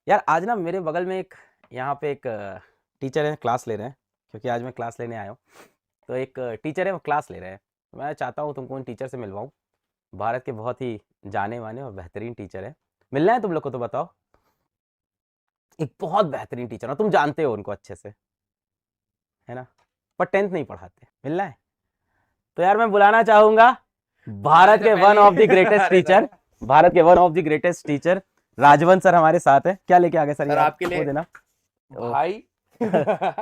यार आज ना मेरे बगल में एक यहाँ पे एक टीचर है, क्लास ले रहे हैं, क्योंकि आज मैं क्लास लेने आया हूँ। तो एक टीचर है, वो क्लास ले रहे हैं। मैं चाहता हूँ तुमको उन टीचर से मिलवाऊँ। भारत के बहुत ही जाने माने और बेहतरीन टीचर है। मिलना है तुम लोग को तो बताओ। एक बहुत बेहतरीन टीचर है, तुम जानते हो उनको अच्छे से, है ना? पर 10th नहीं पढ़ाते। मिलना है तो यार मैं बुलाना चाहूंगा भारत के one of the greatest teacher, Bharat के one of the greatest teacher Rajwant sir हमारे साथ है। क्या लेके आ गए सर? सर ये आपके लिए वो देना भाई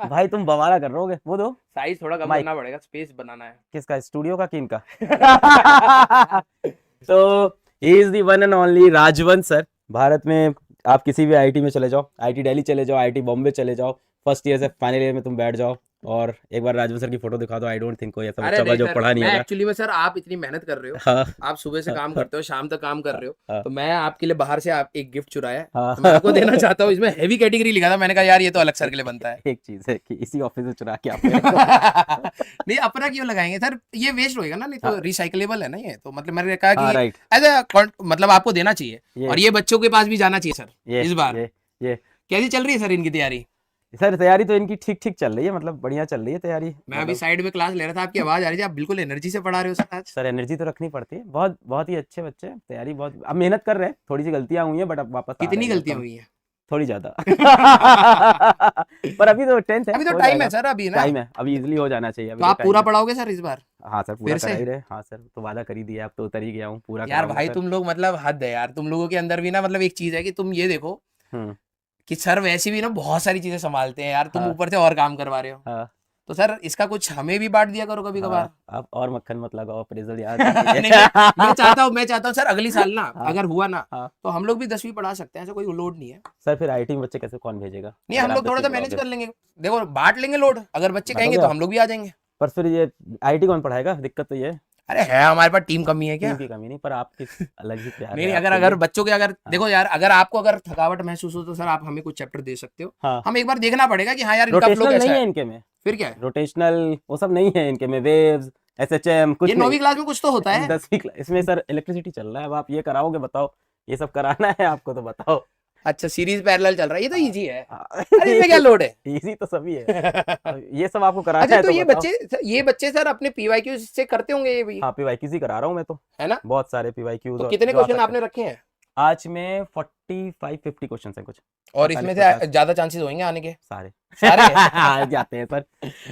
भाई तुम बवाला कर रहे वो दो साइज थोड़ा कम माइक। करना पड़ेगा, स्पेस बनाना है। किसका? स्टूडियो का कि इनका? तो he is the one and only Rajwant sir. Bharat में आप किसी भी आईआईटी में चले जाओ, आईआईटी दिल्ली चले जाओ, आईआईटी बॉम्बे चले जाओ, फर्स्ट ईयर से फाइनल ईयर में तुम बैठ जाओ और एक बार राजवंत सर की फोटो दिखा दो। आई डोंट थिंक कोई ऐसा अरे बच्चा होगा नहीं जो सर, पढ़ा नहीं मैं होगा। एक्चुअली में सर आप इतनी मेहनत कर रहे हो, हाँ आप सुबह से काम करते हो, शाम तक काम कर रहे हो, हाँ तो मैं आपके लिए बाहर से आप एक गिफ्ट चुराया है, हाँ। तो मैं आपको देना चाहता हूँ। इसमें हेवी कैटेगरी लिखा था, मैंने कहा यार ये तो अलग सर के लिए बनता है। एक चीज है कि इसी ऑफिस से चुरा के आप नहीं अपना क्यों लगाएंगे सर, ये वेस्ट होएगा ना, नहीं तो हाँ। रिसाइकलेबल है ना ये, तो मतलब मैंने कहा हाँ कि राइट। एज ए मतलब आपको देना चाहिए, ये और ये बच्चों के पास भी जाना चाहिए सर। ये इस बार ये कैसी चल रही है सर इनकी तैयारी? सर तैयारी तो इनकी ठीक ठीक चल रही है, मतलब बढ़िया चल रही है तैयारी। मैं अभी मतलब साइड में क्लास ले रहा था, आपकी आवाज आ रही थी, आप बिल्कुल एनर्जी से पढ़ा रहे हो सर आज। सर एनर्जी तो रखनी पड़ती है। बहुत बहुत ही अच्छे बच्चे हैं, तैयारी बहुत, अब मेहनत कर रहे हैं। थोड़ी सी गलतियां हुई हैं बट अब वापस आ रहे कितनी हैं गलतियां कम, हुई हैं? थोड़ी ज्यादा। पर अभी तो 10th है, अभी तो हो टाइम जाएगा। है सर, अभी ना। टाइम है, अभी इजीली हो जाना चाहिए। अभी तो तो आप टाइम पूरा है। पढ़ाओगे सर इस बार? हाँ सर पूरा फिर करा से? ही रहे। हाँ सर तो वादा कर ही दिया, अब तो उतर ही गया हूँ, पूरा यार कराऊंगा भाई सर। तुम लोग मतलब हद है यार, तुम लोगों के अंदर भी ना मतलब एक चीज है कि तुम ये देखो हम्म। कि सर वैसे भी ना बहुत सारी चीजें संभालते हैं यार, तुम हाँ ऊपर से और काम करवा रहे हो, हाँ तो सर इसका कुछ हमें भी बांट दिया करो कभी कभार। हाँ। आप और मक्खन मत लगाओ, अप्रेजल याद नहीं मैं चाहता हूँ सर अगली साल ना हाँ अगर हुआ ना हाँ। तो हम लोग भी 10वीं पढ़ा सकते हैं, ऐसा कोई लोड नहीं है। सर फिर आईटी में बच्चे कैसे, कौन भेजेगा नहीं अगर हम आप लोग थोड़ा 10वीं सा मैनेज पढ़ाओगे? कर लेंगे, देखो बांट लेंगे लोड, अगर बच्चे कहेंगे बांटोगे तो आप? हम लोग भी आ जाएंगे। पर फिर ये आईटी कौन पढ़ाएगा? दिक्कत तो ये है। अरे है हमारे पास टीम कमी है क्या? टीम की कमी नहीं, पर आपकी अलग ही प्यार नहीं है नहीं, अगर आपके अगर लिए। बच्चों के अगर हाँ देखो यार, अगर आपको अगर थकावट महसूस हो तो सर आप हमें कुछ चैप्टर दे सकते हो, हाँ। हम एक बार देखना पड़ेगा कि हाँ यार इनका फ्लो रोटेशनल कैसा नहीं है है। इनके में, फिर क्या है? रोटेशनल वो सब नहीं है इनके में, वेव्स एसएचएम ये कुछ नहीं। 9वीं क्लास में कुछ तो होता है। 10वीं क्लास इसमें सर इलेक्ट्रिसिटी चल रहा है। अब आप ये कराओगे बताओ, ये सब कराना है आपको तो बताओ। अच्छा सीरीज पैरेलल चल रहा है, ये तो इजी है। हाँ, अरे इसमें क्या लोड है? इजी तो सभी है। अब ये सब आपको कराना अच्छा है तो तो ये बताओ। बच्चे सर अपने पीवाईक्यू से करते होंगे ये भी, हाँ पीवाईक्यूज ही करा रहा हूँ मैं तो, है ना? बहुत सारे पीवाईक्यूज तो कितने जो आ क्वेश्चन सकते आपने हैं। रखे हैं? आज में 45-50 क्वेश्चन है कुछ, और 45 इसमें 50 से ज्यादा चांसेस होंगे आने के? सारे सारे? आ जाते हैं सर।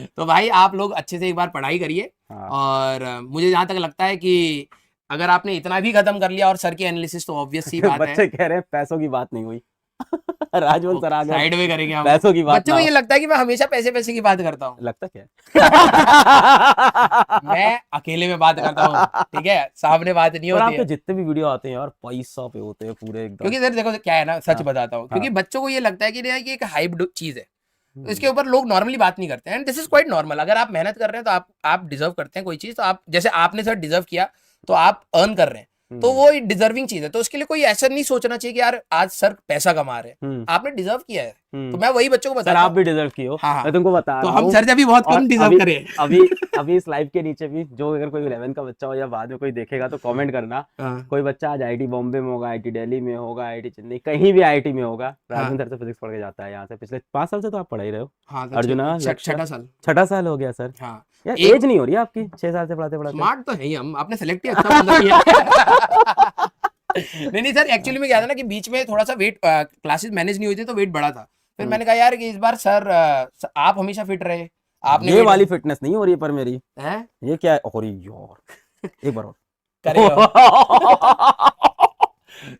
तो भाई आप लोग अच्छे से एक बार पढ़ाई करिए, हाँ और मुझे जहां तक लगता है कि अगर आपने इतना भी खत्म कर लिया और सर की एनालिसिस, तो ऑब्वियस सी बात है बच्चे कह रहे हैं पैसों की बात नहीं हुई। राजवंत सर आ गए, साइड में करेंगे हम। पैसों की बात बच्चों ना को हो। ये लगता है कि मैं हमेशा पैसे पैसे की बात करता हूँ। लगता क्या मैं अकेले में बात करता हूँ, ठीक है, सामने बात नहीं पर होती आपके है। जितने भी वीडियो आते हैं यार पैसा पे होते हैं पूरे एकदम। क्योंकि सर देखो क्या है ना, सच हाँ बताता हूँ, क्योंकि हाँ। बच्चों को ये लगता है कि ये एक हाइप चीज है, तो इसके ऊपर लोग नॉर्मली बात नहीं करते हैं, and this is quite normal. अगर आप मेहनत कर रहे हैं तो आप डिजर्व करते हैं कोई चीज, तो आप जैसे आपने सर डिजर्व किया, तो आप अर्न कर रहे हैं, तो वो डिजर्विंग चीज है, तो उसके लिए कोई ऐसा नहीं सोचना चाहिए कि यार आज सर पैसा कमा रहे हैं, आपने डिजर्व किया है। तो मैं वही बच्चों को सर बताता आप हूँ। भी डिजर्व किए हो। हाँ हाँ, मैं तुमको बता तो रहा हम हूँ। सर से भी बहुत और कम डिजर्व अभी करे। अभी अभी इस लाइव के नीचे भी जो अगर कोई 11 का बच्चा हो या बाद में कोई देखेगा तो कमेंट करना। हाँ कोई बच्चा आज आईआईटी बॉम्बे में होगा, आईआईटी दिल्ली में होगा, आईआईटी चेन्नई, कहीं भी आईआईटी में होगा, राजन सर से फिजिक्स पढ़ के जाता है यहाँ से। पिछले 5 साल से तो आप पढ़ा ही रहे हो। हाँ, अर्जुना छठा साल। छठा साल हो गया सर। हाँ यार एक एज नहीं हो रही है आपकी 6 साल से पढ़ाते पढ़ाते। स्मार्ट तो है ही हम, आपने सेलेक्ट ही अच्छा बंदा किया। नहीं सर, एक्चुअली में क्या था ना कि बीच में थोड़ा सा वेट, क्लासेस मैनेज नहीं हुई थी तो वेट बढ़ा था, फिर मैंने कहा यार कि इस बार सर आप हमेशा फिट रहे, आपने ये weight- वाली फिटनेस नहीं हो रही है पर मेरी। हैं? ये क्या है? अरे यार एक बार और। करेगा।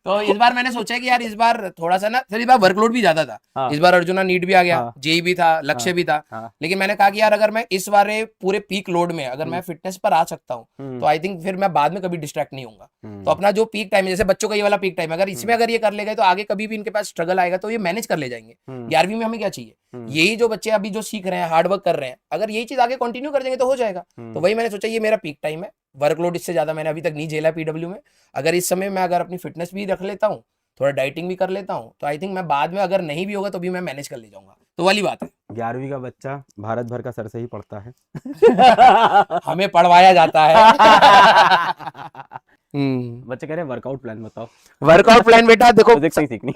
तो इस बार मैंने सोचा कि यार इस बार थोड़ा सा ना सर, इस बार वर्कलोड भी ज्यादा था। हाँ इस बार अर्जुना नीट भी आ गया, हाँ जेई भी था, लक्ष्य भी था, हाँ। लेकिन मैंने कहा कि यार अगर मैं इस बार पूरे पीक लोड में अगर मैं फिटनेस पर आ सकता हूँ तो आई थिंक फिर मैं बाद में कभी डिस्ट्रैक्ट नहीं होऊंगा। तो अपना जो पीक टाइम है, जैसे बच्चों का ये वाला पीक टाइम है, अगर इसमें अगर ये कर ले गए तो आगे कभी भी इनके पास स्ट्रगल आएगा तो ये मैनेज कर ले जाएंगे। 11वीं में हमें क्या चाहिए, यही जो बच्चे अभी जो सीख रहे हैं, हार्डवर्क कर रहे हैं, अगर यही चीज आगे कंटिन्यू कर देंगे तो हो जाएगा। तो वही मैंने सोचा ये मेरा पीक टाइम है, वर्कलोड इससे ज्यादा मैंने अभी तक नहीं झेला पीडब्ल्यू में। अगर इस समय मैं अगर अपनी फिटनेस भी रख लेता हूँ, थोड़ा डाइटिंग भी कर लेता हूँ, तो आई थिंक मैं बाद में अगर नहीं भी होगा तो भी मैं मैनेज कर ले जाऊंगा। तो वाली बात है। 11वीं का बच्चा भारत भर का सर से ही पढ़ता है। हमें पढ़वाया जाता है। बच्चे कह रहे हैं वर्कआउट प्लान बताओ। वर्कआउट प्लान बेटा देखो, फिजिक्स नहीं सीखनी।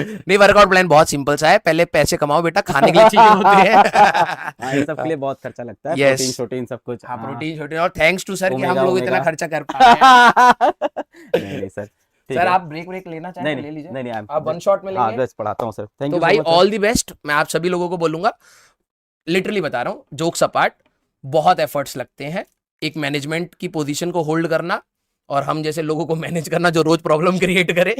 नहीं, वर्कआउट प्लान बहुत सिंपल सा है, पहले पैसे कमाओ बेटा, खाने के लिए चीजें होती है। हाँ, ये सब के लिए बहुत खर्चा लगता है, Yes. प्रोटीन शोटीन सब कुछ। हाँ, प्रोटीन छोटे, और थैंक्स टू सर कि हम ओमेगा, लोग इतना ओमेगा। खर्चा कर पा रहे हैं। नहीं सर, ठीक सर है। आप ब्रेक लेना चाहें नहीं तो ले नहीं लीजिए, नहीं नहीं, आप वन शॉट में हाँ लेंगे बस पढ़ाता हूँ सर, थैंक तो यू भाई so much. All the best. मैं आप सभी लोगों को बोलूंगा, लिटरली बता रहा हूँ, जोक्स अपार्ट, बहुत एफर्ट्स लगते हैं एक मैनेजमेंट की पोजीशन को होल्ड करना, और हम जैसे लोगों को मैनेज करना जो रोज प्रॉब्लम क्रिएट करे।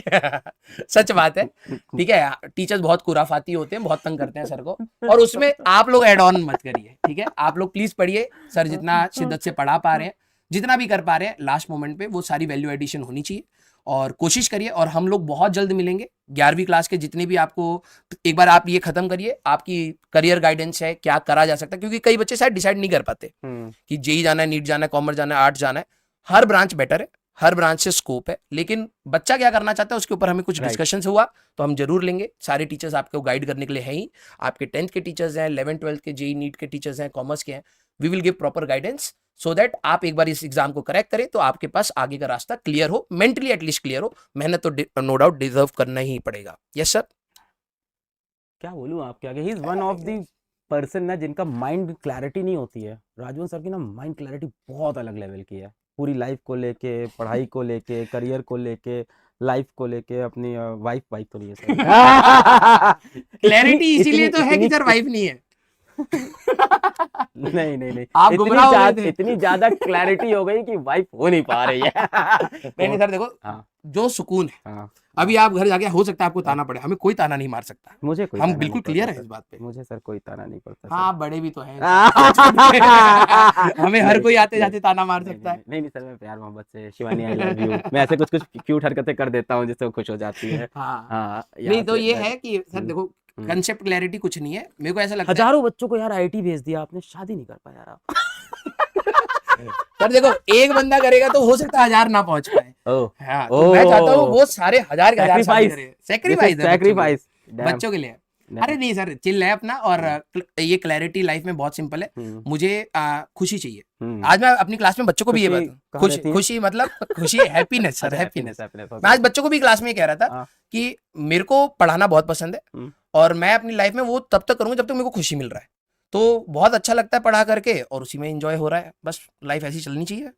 सच बात है, ठीक है। टीचर्स बहुत खुराफाती होते हैं, बहुत तंग करते हैं सर को, और उसमें आप लोग एड ऑन मत करिए, ठीक है। आप लोग प्लीज पढ़िए, सर जितना शिद्दत से पढ़ा पा रहे हैं, जितना भी कर पा रहे हैं, लास्ट मोमेंट पे वो सारी वैल्यू एडिशन होनी चाहिए, और कोशिश करिए। और हम लोग बहुत जल्द मिलेंगे, 11वीं क्लास के जितने भी आपको, एक बार आप ये खत्म करिए, आपकी करियर गाइडेंस है, क्या करा जा सकता है, क्योंकि कई बच्चे शायद डिसाइड नहीं कर पाते कि जेई जाना है, नीट जाना है, कॉमर्स जाना है, आर्ट्स जाना है। हर ब्रांच बेटर है, हर ब्रांच से स्कोप है, लेकिन बच्चा क्या करना चाहता है उसके ऊपर हमें कुछ Right. डिस्कशन हुआ तो हम जरूर लेंगे। सारे टीचर्स आपको गाइड करने के लिए हैं ही, आपके 10th के टीचर्स हैं, 11th 12th के जेई नीट के टीचर्स हैं, कॉमर्स के हैं। We will give proper guidance so that आप एक बार इस एग्जाम को करेक्ट करें तो आपके पास आगे का रास्ता क्लियर हो, मेंटली एटलीस्ट क्लियर हो। मेहनत तो नो डाउट डिजर्व करना ही पड़ेगा। Yes sir. क्या बोलूं आपके आगे, he is one of the person ना जिनका माइंड क्लैरिटी नहीं होती है। राजवन सर की ना माइंड क्लैरिटी बहुत अलग लेवल की है, पूरी लाइफ को लेके, पढ़ाई को लेके, करियर को लेके, लाइफ को लेके, अपनी वाइफ तो नहीं है सर। क्लैरिटी इसीलिए तो है कि सर वाइफ नहीं है। नहीं नहीं नहीं, आप गुमराह हो गए थे। इतनी ज्यादा क्लैरिटी हो गई कि वाइफ हो नहीं पा रही है। नहीं सर देखो, हाँ जो सुकून है, हाँ, अभी आप घर जाके हो सकता है आपको ताना पड़े, हमें कोई ताना नहीं मार सकता, मुझे कोई हम ताना बिल्कुल नहीं क्लियर पड़ता है इस बात पे। सर, मुझे सर कोई ताना नहीं पड़ता हाँ, बड़े भी तो हैं। सर। हमें हर नहीं, कोई आते जाते नहीं, ताना मार नहीं, सकता है। नहीं नहीं सर, मैं प्यार मोहब्बत से शिवानी आई लव यू, मैं ऐसे कुछ कुछ क्यूट हरकतें कर देता हूँ जिससे वो खुश हो जाती है। हाँ हाँ, नहीं तो से ये है कि सर हम्म, देखो, हम्म। कंसेप्ट क्लैरिटी कुछ नहीं है, मेरे को ऐसा लगता है हजारों बच्चों को यार आईटी भेज दिया आपने, शादी नहीं कर पाया आप। सर देखो, एक बंदा करेगा तो हो सकता है 1000 ना पहुंच पाए। ओह हाँ, तो मैं चाहता हूँ वो सारे 1000 के 1000 शादी Sacrifice. करें। सेक्रीफाइस है सैक्रिफाइस, बच्चों के लिए। अरे नहीं सर, चिल है अपना, और ये क्लैरिटी लाइफ में बहुत सिंपल है। मुझे खुशी चाहिए। आज मैं अपनी क्लास में बच्चों को भी ये खुशी बात, कहाँ खुशी रहती है? खुशी मतलब खुशी, हैप्पीनेस सर, हैप्पीनेस। हैप्पीनेस। मैं आज बच्चों को भी क्लास में कह रहा था हाँ। कि मेरे को पढ़ाना बहुत पसंद है, हम्म। और मैं अपनी लाइफ में वो तब तक करूंगा जब तक मेरे को खुशी मिल रहा है। तो बहुत अच्छा लगता है पढ़ा करके, और उसी में एंजॉय हो रहा है। बस लाइफ ऐसी चलनी चाहिए,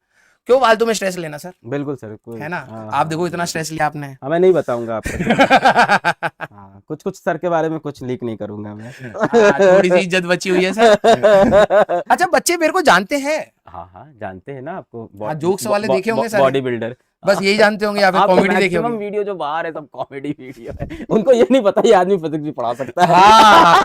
क्यों फालतू में स्ट्रेस लेना सर, बिल्कुल सर, कोई है ना। हाँ, आप हाँ, देखो इतना स्ट्रेस लिया आपने। हाँ, मैं नहीं बताऊंगा आपको। हाँ, कुछ कुछ सर के बारे में कुछ लीक नहीं करूंगा मैं। थोड़ी सी इज्जत बची हुई है सर। अच्छा, बच्चे मेरे को जानते हैं, हाँ हाँ, जानते हैं ना आपको, हाँ, जोक्स वाले देखे होंगे सारे। बॉडी बिल्डर, बस यही जानते होंगे, या फिर कॉमेडी देखे होंगे। वीडियो जो बाहर है सब कॉमेडी वीडियो है, उनको ये नहीं पता ये आदमी फिजिक्स भी पढ़ा सकता है। हाँ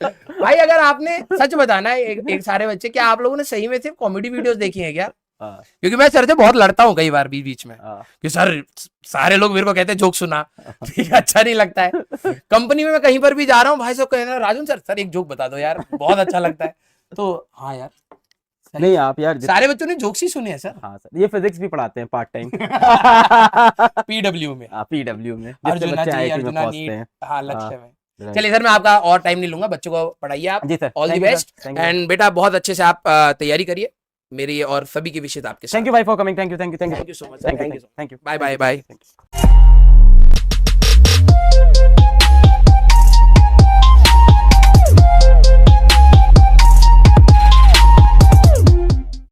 भाई, अगर आपने सच बताना है, एक सारे बच्चे, क्या आप लोगों ने सही में सिर्फ कॉमेडी वीडियोस देखी हैं क्या? हाँ, क्योंकि मैं सर से बहुत लड़ता हूँ कई बार बीच में हाँ, कि सर सारे लोग मेरे को कहते हैं जोक सुना, ठीक है, अच्छा नहीं लगता है। कंपनी में मैं कहीं पर भी जा रहा हूँ, भाई साहब कहना राजन सर एक जोक बता दो यार, बहुत अच्छा लगता है। तो हाँ यार, नहीं आप यार सारे बच्चों ने जोक्स ही सुने हैं सर। हाँ सर, ये फिजिक्स भी पढ़ाते हैं पार्ट टाइम। पीडब्ल्यू में, पीडब्ल्यू में, जिससे अर्जुना बच्चे जी, आईटी में अर्जुना पहुंचते नीट, हैं। हाँ, लक्ष्य में। Right. चलिए सर, मैं आपका और टाइम नहीं लूंगा, बच्चों को पढ़ाइए आप। जी sir, all the thank you, best, sir. Thank you. And बेटा बहुत अच्छे से आप तैयारी करिए, मेरी और सभी की विशेष आपके साथ। थैंक यू भाई for coming, thank you thank you so much, thank thank you you, thank you, bye bye bye. Thank you.